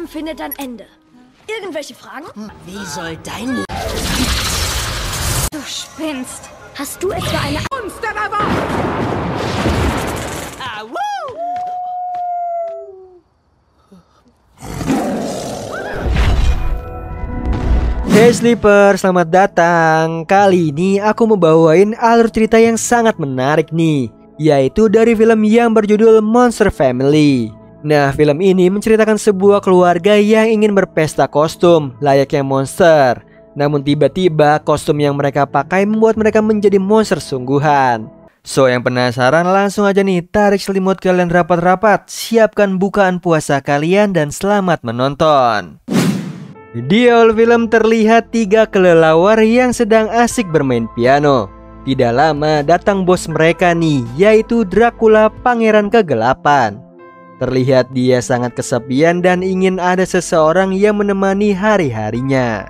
Leben findet ein Ende. Irgendwelche Fragen? Wie soll dein... Du spinnst. Hast du etwa eine... Hey Sleeper, selamat datang. Kali ini aku mau bawain alur cerita yang sangat menarik nih, yaitu dari film yang berjudul Monster Family. Nah, film ini menceritakan sebuah keluarga yang ingin berpesta kostum layaknya monster. Namun tiba-tiba kostum yang mereka pakai membuat mereka menjadi monster sungguhan. So, yang penasaran langsung aja nih, tarik selimut kalian rapat-rapat, siapkan bukaan puasa kalian dan selamat menonton. Di awal film terlihat 3 kelelawar yang sedang asik bermain piano. Tidak lama datang bos mereka nih, yaitu Dracula, pangeran kegelapan. Terlihat dia sangat kesepian dan ingin ada seseorang yang menemani hari-harinya.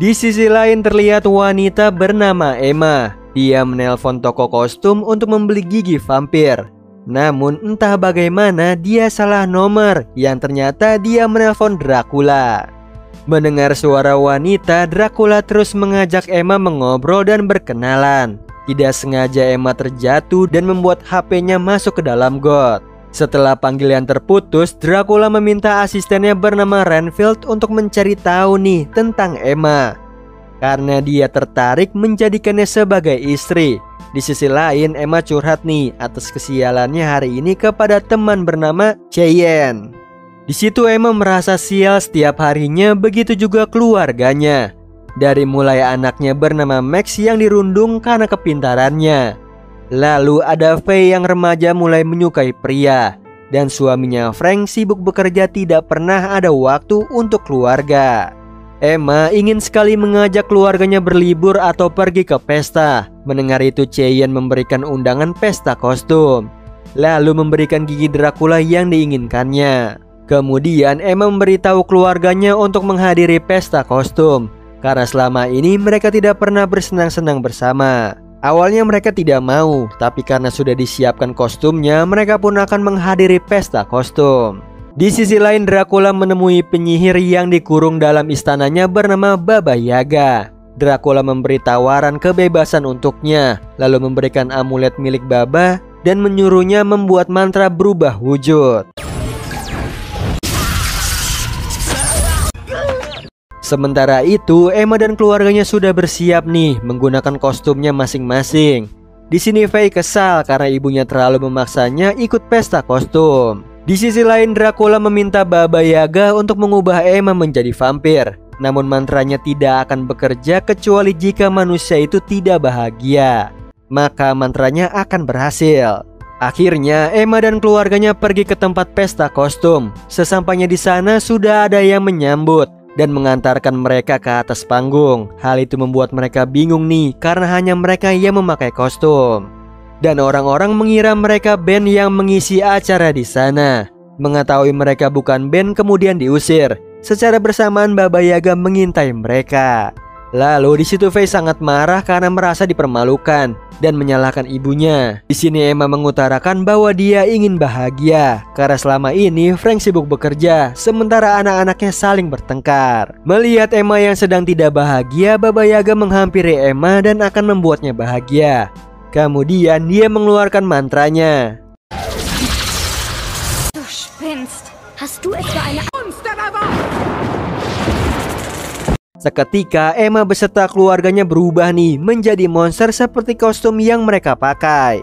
Di sisi lain terlihat wanita bernama Emma. Dia menelpon toko kostum untuk membeli gigi vampir. Namun entah bagaimana dia salah nomor, yang ternyata dia menelpon Dracula. Mendengar suara wanita, Dracula terus mengajak Emma mengobrol dan berkenalan. Tidak sengaja Emma terjatuh dan membuat HP-nya masuk ke dalam got. Setelah panggilan terputus, Dracula meminta asistennya bernama Renfield untuk mencari tahu nih tentang Emma, karena dia tertarik menjadikannya sebagai istri. Di sisi lain, Emma curhat nih atas kesialannya hari ini kepada teman bernama Cheyenne. Di situ Emma merasa sial setiap harinya, begitu juga keluarganya. Dari mulai anaknya bernama Max yang dirundung karena kepintarannya. Lalu ada Faye yang remaja mulai menyukai pria. Dan suaminya Frank sibuk bekerja, tidak pernah ada waktu untuk keluarga. Emma ingin sekali mengajak keluarganya berlibur atau pergi ke pesta. Mendengar itu Cheyenne memberikan undangan pesta kostum, lalu memberikan gigi Dracula yang diinginkannya. Kemudian Emma memberitahu keluarganya untuk menghadiri pesta kostum, karena selama ini mereka tidak pernah bersenang-senang bersama. Awalnya mereka tidak mau, tapi karena sudah disiapkan kostumnya, mereka pun akan menghadiri pesta kostum. Di sisi lain, Dracula menemui penyihir yang dikurung dalam istananya bernama Baba Yaga. Dracula memberi tawaran kebebasan untuknya, lalu memberikan amulet milik Baba dan menyuruhnya membuat mantra berubah wujud. Sementara itu, Emma dan keluarganya sudah bersiap nih menggunakan kostumnya masing-masing. Di sini Faye kesal karena ibunya terlalu memaksanya ikut pesta kostum. Di sisi lain, Dracula meminta Baba Yaga untuk mengubah Emma menjadi vampir. Namun mantranya tidak akan bekerja kecuali jika manusia itu tidak bahagia. Maka mantranya akan berhasil. Akhirnya Emma dan keluarganya pergi ke tempat pesta kostum. Sesampainya di sana sudah ada yang menyambut dan mengantarkan mereka ke atas panggung. Hal itu membuat mereka bingung nih, karena hanya mereka yang memakai kostum. Dan orang-orang mengira mereka band yang mengisi acara di sana. Mengetahui mereka bukan band, kemudian diusir. Secara bersamaan Baba Yaga mengintai mereka. Lalu di situ Faye sangat marah karena merasa dipermalukan dan menyalahkan ibunya. Di sini Emma mengutarakan bahwa dia ingin bahagia karena selama ini Frank sibuk bekerja, sementara anak-anaknya saling bertengkar. Melihat Emma yang sedang tidak bahagia, Baba Yaga menghampiri Emma dan akan membuatnya bahagia. Kemudian dia mengeluarkan mantranya. Du spinnst. Hast du etwa eine... Seketika Emma beserta keluarganya berubah nih menjadi monster seperti kostum yang mereka pakai.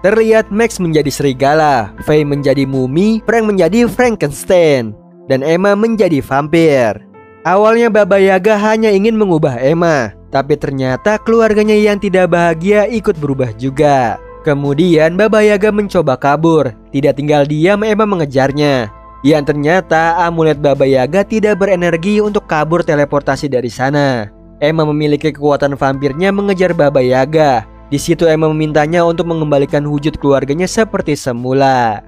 Terlihat Max menjadi serigala, Faye menjadi mumi, Frank menjadi Frankenstein, dan Emma menjadi vampir. Awalnya Baba Yaga hanya ingin mengubah Emma, tapi ternyata keluarganya yang tidak bahagia ikut berubah juga. Kemudian Baba Yaga mencoba kabur, tidak tinggal diam Emma mengejarnya. Yang ternyata amulet Baba Yaga tidak berenergi untuk kabur teleportasi dari sana. Emma memiliki kekuatan vampirnya mengejar Baba Yaga. Di situ Emma memintanya untuk mengembalikan wujud keluarganya seperti semula.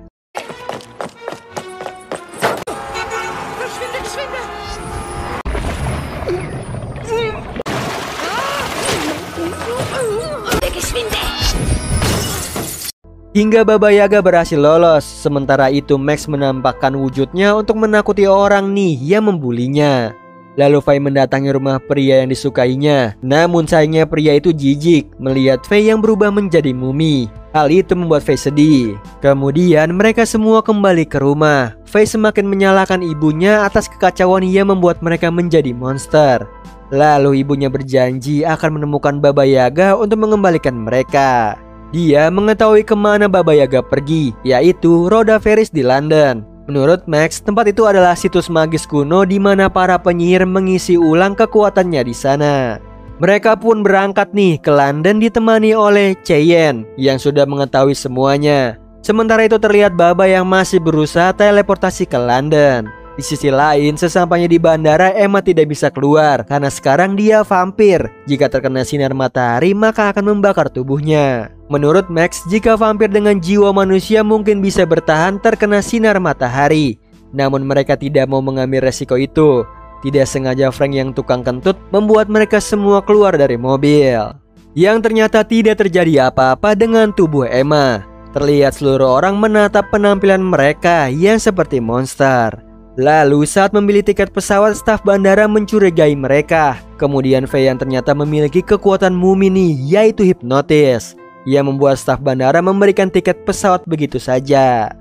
Hingga Baba Yaga berhasil lolos. Sementara itu Max menampakkan wujudnya untuk menakuti orang nih yang membulinya. Lalu Faye mendatangi rumah pria yang disukainya. Namun sayangnya pria itu jijik melihat Faye yang berubah menjadi mumi. Hal itu membuat Faye sedih. Kemudian mereka semua kembali ke rumah. Faye semakin menyalahkan ibunya atas kekacauan yang membuat mereka menjadi monster. Lalu ibunya berjanji akan menemukan Baba Yaga untuk mengembalikan mereka. Dia mengetahui kemana Baba Yaga pergi, yaitu Roda Ferris di London. Menurut Max, tempat itu adalah situs magis kuno di mana para penyihir mengisi ulang kekuatannya di sana. Mereka pun berangkat nih ke London ditemani oleh Cheyenne yang sudah mengetahui semuanya. Sementara itu terlihat Baba yang masih berusaha teleportasi ke London. Di sisi lain, sesampainya di bandara, Emma tidak bisa keluar karena sekarang dia vampir. Jika terkena sinar matahari, maka akan membakar tubuhnya. Menurut Max, jika vampir dengan jiwa manusia mungkin bisa bertahan terkena sinar matahari. Namun mereka tidak mau mengambil resiko itu. Tidak sengaja Frank yang tukang kentut membuat mereka semua keluar dari mobil. Yang ternyata tidak terjadi apa-apa dengan tubuh Emma. Terlihat seluruh orang menatap penampilan mereka yang seperti monster. Lalu saat membeli tiket pesawat, staf bandara mencurigai mereka. Kemudian Faye yang ternyata memiliki kekuatan mumi nih, yaitu hipnotis. Ia membuat staf bandara memberikan tiket pesawat begitu saja.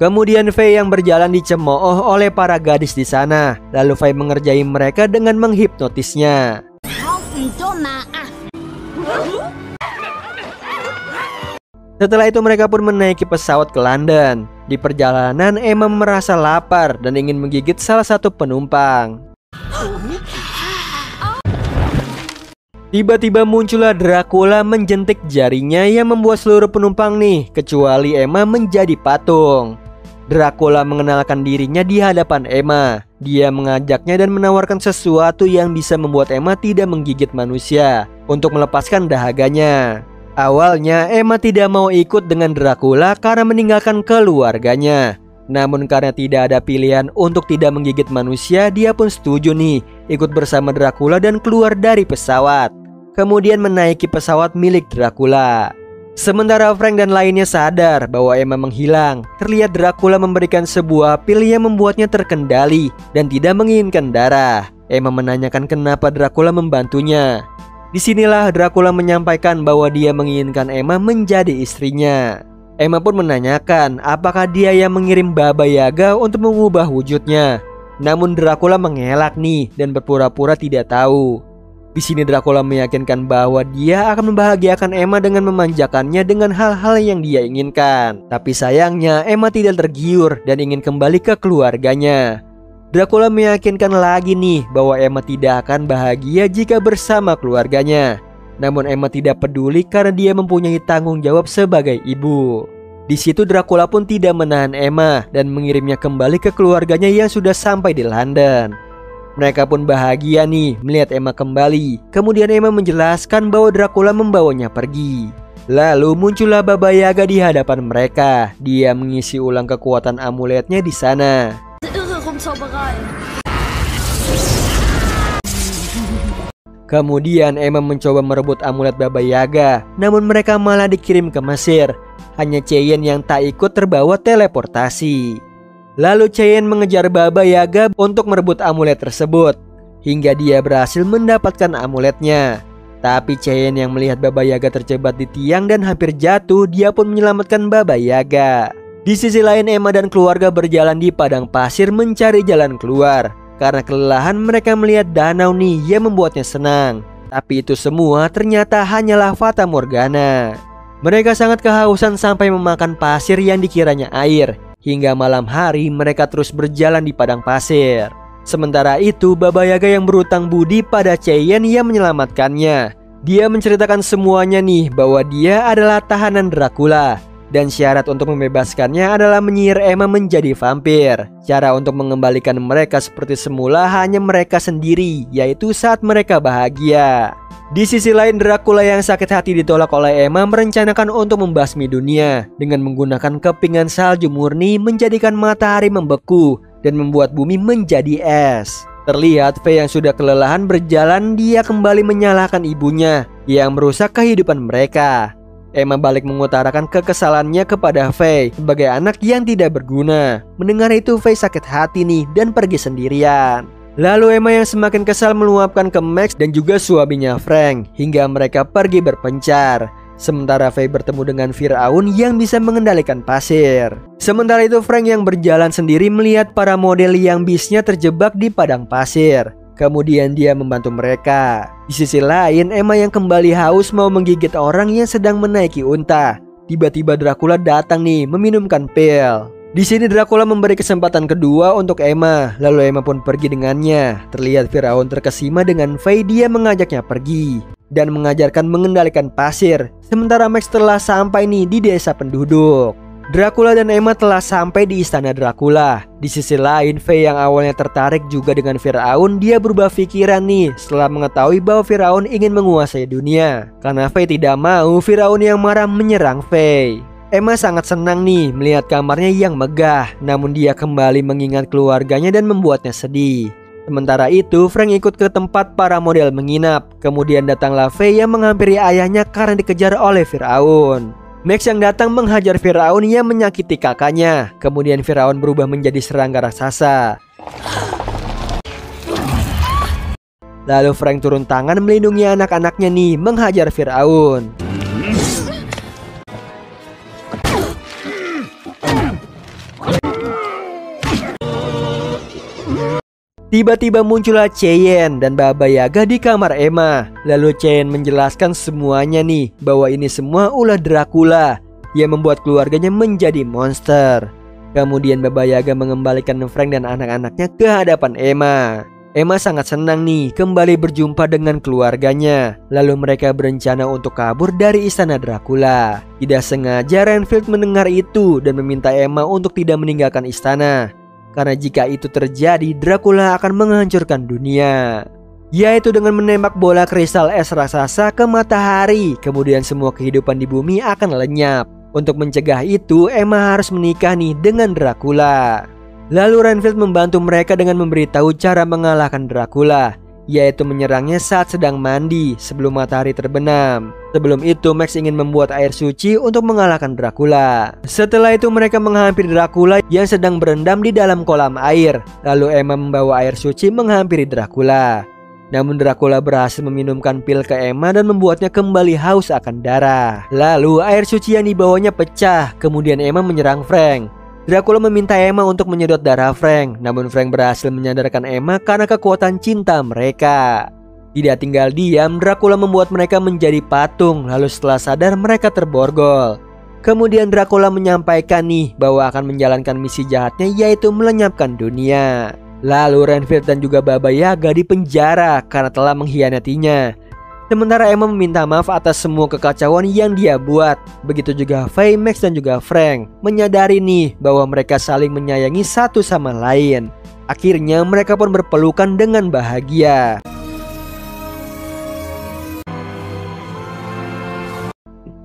Kemudian Faye yang berjalan dicemooh oleh para gadis di sana. Lalu Faye mengerjai mereka dengan menghipnotisnya. Setelah itu mereka pun menaiki pesawat ke London. Di perjalanan Emma merasa lapar dan ingin menggigit salah satu penumpang. Tiba-tiba muncullah Dracula menjentik jarinya yang membuat seluruh penumpang nih, kecuali Emma menjadi patung. Dracula mengenalkan dirinya di hadapan Emma. Dia mengajaknya dan menawarkan sesuatu yang bisa membuat Emma tidak menggigit manusia untuk melepaskan dahaganya. Awalnya Emma tidak mau ikut dengan Dracula karena meninggalkan keluarganya. Namun karena tidak ada pilihan untuk tidak menggigit manusia, dia pun setuju nih ikut bersama Dracula dan keluar dari pesawat. Kemudian menaiki pesawat milik Dracula. Sementara Frank dan lainnya sadar bahwa Emma menghilang, terlihat Dracula memberikan sebuah pil yang membuatnya terkendali dan tidak menginginkan darah. Emma menanyakan kenapa Dracula membantunya. Disinilah Dracula menyampaikan bahwa dia menginginkan Emma menjadi istrinya. Emma pun menanyakan apakah dia yang mengirim Baba Yaga untuk mengubah wujudnya. Namun Dracula mengelak nih dan berpura-pura tidak tahu. Di sini Dracula meyakinkan bahwa dia akan membahagiakan Emma dengan memanjakannya dengan hal-hal yang dia inginkan. Tapi sayangnya Emma tidak tergiur dan ingin kembali ke keluarganya. Dracula meyakinkan lagi nih bahwa Emma tidak akan bahagia jika bersama keluarganya. Namun Emma tidak peduli karena dia mempunyai tanggung jawab sebagai ibu. Di situ Dracula pun tidak menahan Emma dan mengirimnya kembali ke keluarganya yang sudah sampai di London. Mereka pun bahagia nih melihat Emma kembali. Kemudian Emma menjelaskan bahwa Dracula membawanya pergi. Lalu muncullah Baba Yaga di hadapan mereka. Dia mengisi ulang kekuatan amuletnya di sana. Kemudian Emma mencoba merebut amulet Baba Yaga, namun mereka malah dikirim ke Mesir. Hanya Cheyenne yang tak ikut terbawa teleportasi. Lalu Cheyenne mengejar Baba Yaga untuk merebut amulet tersebut, hingga dia berhasil mendapatkan amuletnya. Tapi Cheyenne yang melihat Baba Yaga terjebak di tiang dan hampir jatuh, dia pun menyelamatkan Baba Yaga. Di sisi lain Emma dan keluarga berjalan di padang pasir mencari jalan keluar. Karena kelelahan mereka melihat danau nih yang membuatnya senang. Tapi itu semua ternyata hanyalah fata morgana. Mereka sangat kehausan sampai memakan pasir yang dikiranya air. Hingga malam hari mereka terus berjalan di padang pasir. Sementara itu Baba Yaga yang berutang budi pada Cheyenne yang menyelamatkannya. Dia menceritakan semuanya nih bahwa dia adalah tahanan Dracula. Dan syarat untuk membebaskannya adalah menyihir Emma menjadi vampir. Cara untuk mengembalikan mereka seperti semula hanya mereka sendiri, yaitu saat mereka bahagia. Di sisi lain Dracula yang sakit hati ditolak oleh Emma merencanakan untuk membasmi dunia dengan menggunakan kepingan salju murni, menjadikan matahari membeku dan membuat bumi menjadi es. Terlihat Faye yang sudah kelelahan berjalan, dia kembali menyalahkan ibunya yang merusak kehidupan mereka. Emma balik mengutarakan kekesalannya kepada Faye sebagai anak yang tidak berguna. Mendengar itu Faye sakit hati nih dan pergi sendirian. Lalu Emma yang semakin kesal meluapkan ke Max dan juga suaminya Frank hingga mereka pergi berpencar. Sementara Faye bertemu dengan Firaun yang bisa mengendalikan pasir. Sementara itu Frank yang berjalan sendiri melihat para model yang bisnya terjebak di padang pasir. Kemudian dia membantu mereka. Di sisi lain, Emma yang kembali haus mau menggigit orang yang sedang menaiki unta. Tiba-tiba Dracula datang nih meminumkan pil. Di sini Dracula memberi kesempatan kedua untuk Emma. Lalu Emma pun pergi dengannya. Terlihat Firaun terkesima dengan Faye. Dia mengajaknya pergi dan mengajarkan mengendalikan pasir. Sementara Max telah sampai nih di desa penduduk. Dracula dan Emma telah sampai di istana Dracula. Di sisi lain, Faye yang awalnya tertarik juga dengan Firaun, dia berubah pikiran nih setelah mengetahui bahwa Firaun ingin menguasai dunia. Karena Faye tidak mau Firaun yang marah menyerang Faye. Emma sangat senang nih melihat kamarnya yang megah, namun dia kembali mengingat keluarganya dan membuatnya sedih. Sementara itu, Frank ikut ke tempat para model menginap. Kemudian datanglah Faye yang menghampiri ayahnya karena dikejar oleh Firaun. Max yang datang menghajar Firaun yang menyakiti kakaknya. Kemudian Firaun berubah menjadi serangga raksasa. Lalu Frank turun tangan melindungi anak-anaknya nih menghajar Firaun. Tiba-tiba muncullah Cheyenne dan Baba Yaga di kamar Emma. Lalu Cheyenne menjelaskan semuanya nih bahwa ini semua ulah Dracula yang membuat keluarganya menjadi monster. Kemudian Baba Yaga mengembalikan Frank dan anak-anaknya ke hadapan Emma. Emma sangat senang nih kembali berjumpa dengan keluarganya. Lalu mereka berencana untuk kabur dari istana Dracula. Tidak sengaja Renfield mendengar itu dan meminta Emma untuk tidak meninggalkan istana. Karena jika itu terjadi, Dracula akan menghancurkan dunia, yaitu dengan menembak bola kristal es raksasa ke matahari. Kemudian semua kehidupan di bumi akan lenyap. Untuk mencegah itu, Emma harus menikah nih dengan Dracula. Lalu Renfield membantu mereka dengan memberitahu cara mengalahkan Dracula, yaitu menyerangnya saat sedang mandi sebelum matahari terbenam. Sebelum itu Max ingin membuat air suci untuk mengalahkan Dracula. Setelah itu mereka menghampiri Dracula yang sedang berendam di dalam kolam air. Lalu Emma membawa air suci menghampiri Dracula. Namun Dracula berhasil meminumkan pil ke Emma dan membuatnya kembali haus akan darah. Lalu air suci yang dibawanya pecah. Kemudian Emma menyerang Frank. Dracula meminta Emma untuk menyedot darah Frank. Namun Frank berhasil menyadarkan Emma karena kekuatan cinta mereka. Tidak tinggal diam, Dracula membuat mereka menjadi patung. Lalu setelah sadar mereka terborgol. Kemudian Dracula menyampaikan nih bahwa akan menjalankan misi jahatnya, yaitu melenyapkan dunia. Lalu Renfield dan juga Baba Yaga dipenjara karena telah mengkhianatinya. Sementara Emma meminta maaf atas semua kekacauan yang dia buat. Begitu juga Faye, Max dan juga Frank menyadari nih bahwa mereka saling menyayangi satu sama lain. Akhirnya mereka pun berpelukan dengan bahagia.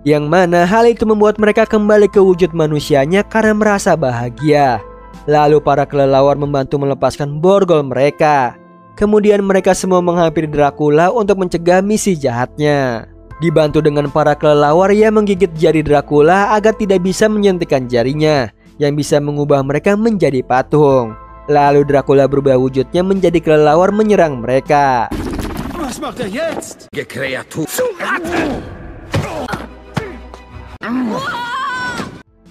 Yang mana hal itu membuat mereka kembali ke wujud manusianya karena merasa bahagia. Lalu para kelelawar membantu melepaskan borgol mereka. Kemudian mereka semua menghampiri Dracula untuk mencegah misi jahatnya. Dibantu dengan para kelelawar yang menggigit jari Dracula agar tidak bisa menyentikkan jarinya, yang bisa mengubah mereka menjadi patung. Lalu Dracula berubah wujudnya menjadi kelelawar menyerang mereka. Was macht er jetzt?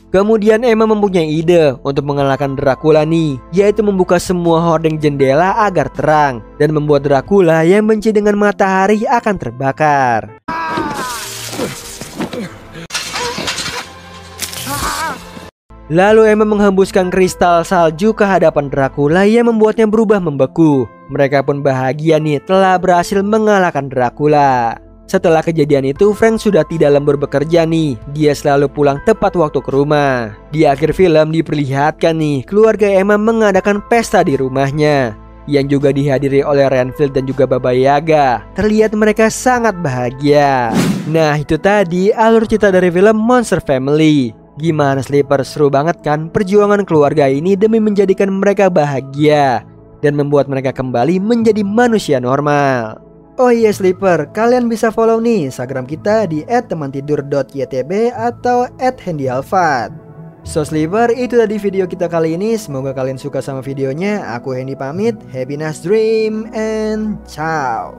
Kemudian Emma mempunyai ide untuk mengalahkan Dracula nih, yaitu membuka semua hordeng jendela agar terang dan membuat Dracula yang benci dengan matahari akan terbakar. Lalu Emma menghembuskan kristal salju ke hadapan Dracula yang membuatnya berubah membeku. Mereka pun bahagia nih telah berhasil mengalahkan Dracula. Setelah kejadian itu, Frank sudah tidak lembur bekerja nih. Dia selalu pulang tepat waktu ke rumah. Di akhir film diperlihatkan nih keluarga Emma mengadakan pesta di rumahnya, yang juga dihadiri oleh Renfield dan juga Baba Yaga. Terlihat mereka sangat bahagia. Nah, itu tadi alur cerita dari film Monster Family. Gimana Sleeper? Seru banget kan perjuangan keluarga ini demi menjadikan mereka bahagia dan membuat mereka kembali menjadi manusia normal. Oh iya Sleeper, kalian bisa follow nih Instagram kita di @temantidur.ytb atau @handyalfat. So Sleeper, itu tadi video kita kali ini. Semoga kalian suka sama videonya. Aku Hendy pamit. Happy nice dream and ciao.